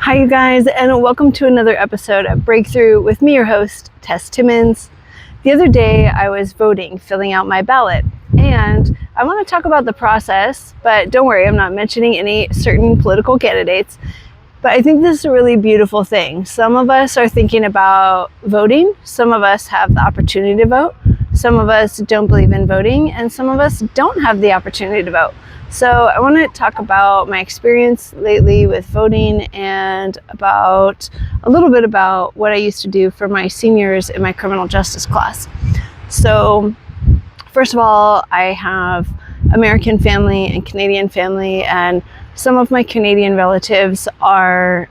Hi, you guys, and welcome to another episode of Breakthrough with me, your host, Tess Timmons. The other day, I was voting, filling out my ballot, and I want to talk about the process, but don't worry, I'm not mentioning any certain political candidates, but I think this is a really beautiful thing. Some of us are thinking about voting, some of us have the opportunity to vote, some of us don't believe in voting, and some of us don't have the opportunity to vote. So I want to talk about my experience lately with voting and about a little bit about what I used to do for my seniors in my criminal justice class. So first of all, I have American family and Canadian family, and some of my Canadian relatives are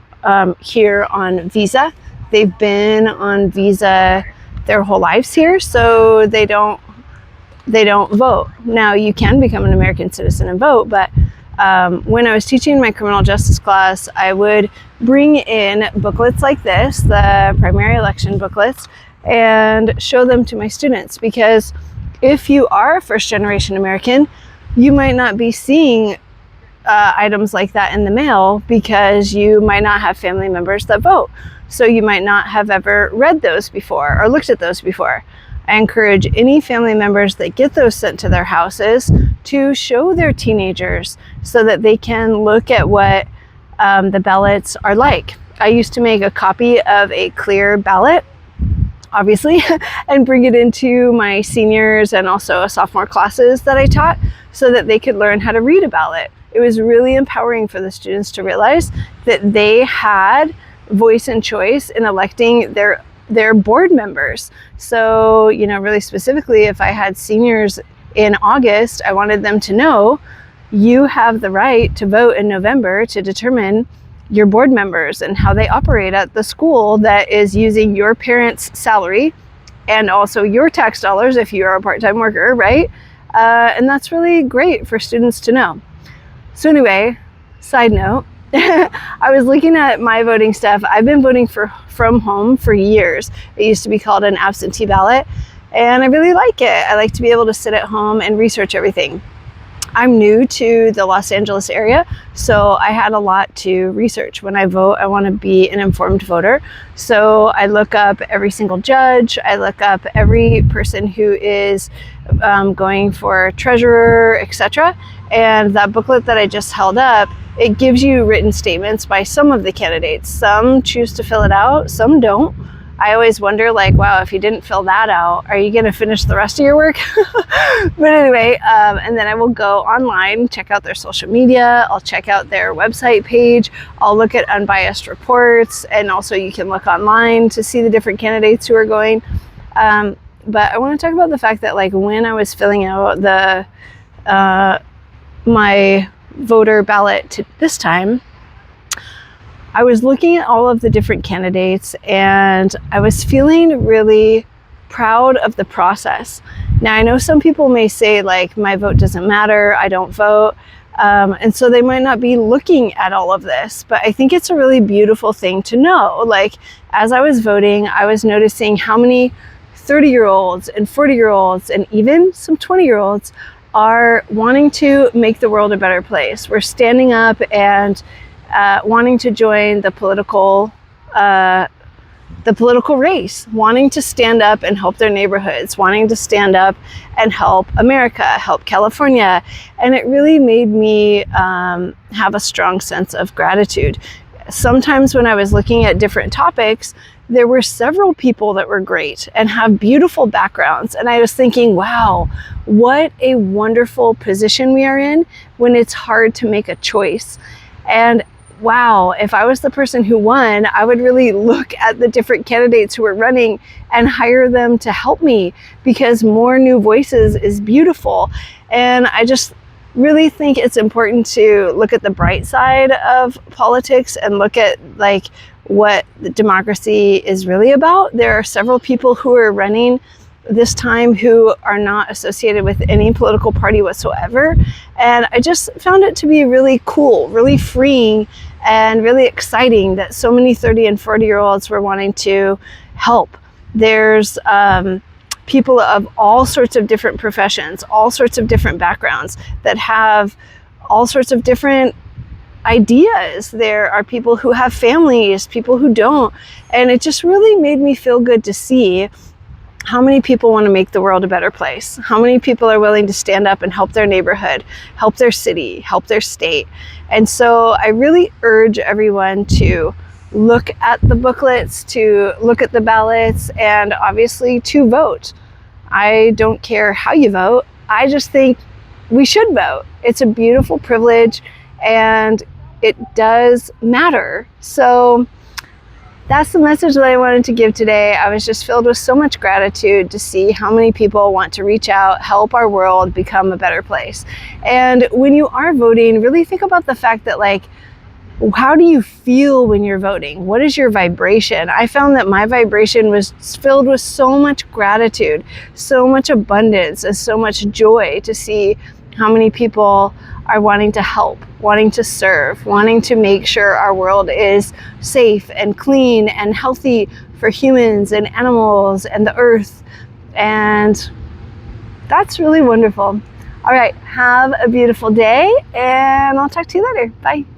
here on visa. They've been on visa their whole lives here, so they don't vote. Now, you can become an American citizen and vote, but when I was teaching my criminal justice class, I would bring in booklets like this, the primary election booklets, and show them to my students, because if you are a first-generation American, you might not be seeing items like that in the mail because you might not have family members that vote. So you might not have ever read those before or looked at those before. I encourage any family members that get those sent to their houses to show their teenagers so that they can look at what the ballots are like. I used to make a copy of a clear ballot, obviously, and bring it into my seniors and also sophomore classes that I taught so that they could learn how to read a ballot. It was really empowering for the students to realize that they had voice and choice in electing their board members. So, really specifically, if I had seniors in August, I wanted them to know you have the right to vote in November to determine your board members and how they operate at the school that is using your parents' salary and also your tax dollars if you're a part-time worker, right? And that's really great for students to know. So anyway, side note, I was looking at my voting stuff. I've been voting from home for years. It used to be called an absentee ballot, and I really like it. I like to be able to sit at home and research everything. I'm new to the Los Angeles area, so I had a lot to research. When I vote, I want to be an informed voter. So I look up every single judge. I look up every person who is going for treasurer, etc. And that booklet that I just held up, it gives you written statements by some of the candidates. Some choose to fill it out, some don't. I always wonder, wow, if you didn't fill that out, are you going to finish the rest of your work? But anyway, and then I will go online, check out their social media. I'll check out their website page. I'll look at unbiased reports, and also you can look online to see the different candidates who are going. But I want to talk about the fact that when I was filling out my voter ballot this time, I was looking at all of the different candidates and I was feeling really proud of the process. Now, I know some people may say my vote doesn't matter, I don't vote, and so they might not be looking at all of this, but I think it's a really beautiful thing to know. As I was voting, I was noticing how many 30-year-olds and 40-year-olds and even some 20-year-olds are wanting to make the world a better place. We're standing up and wanting to join the political race, wanting to stand up and help their neighborhoods, wanting to stand up and help America, help California. And it really made me have a strong sense of gratitude. Sometimes when I was looking at different topics, there were several people that were great and have beautiful backgrounds. And I was thinking, wow, what a wonderful position we are in when it's hard to make a choice. And wow, if I was the person who won, I would really look at the different candidates who were running and hire them to help me, because more new voices is beautiful. And I just really think it's important to look at the bright side of politics and look at what the democracy is really about. There are several people who are running this time who are not associated with any political party whatsoever. And I just found it to be really cool, really freeing, and really exciting that so many 30 and 40-year-olds were wanting to help. There's people of all sorts of different professions, all sorts of different backgrounds that have all sorts of different ideas. There are people who have families, people who don't. And it just really made me feel good to see how many people want to make the world a better place. How many people are willing to stand up and help their neighborhood, help their city, help their state. And so I really urge everyone to look at the booklets, to look at the ballots, and obviously to vote. I don't care how you vote. I just think we should vote. It's a beautiful privilege and it does matter. So that's the message that I wanted to give today. I was just filled with so much gratitude to see how many people want to reach out, help our world become a better place. And when you are voting, really think about the fact that, like, how do you feel when you're voting? What is your vibration? I found that my vibration was filled with so much gratitude, so much abundance, and so much joy to see how many people are wanting to help, wanting to serve, wanting to make sure our world is safe and clean and healthy for humans and animals and the earth. And that's really wonderful. All right, have a beautiful day, and I'll talk to you later. Bye.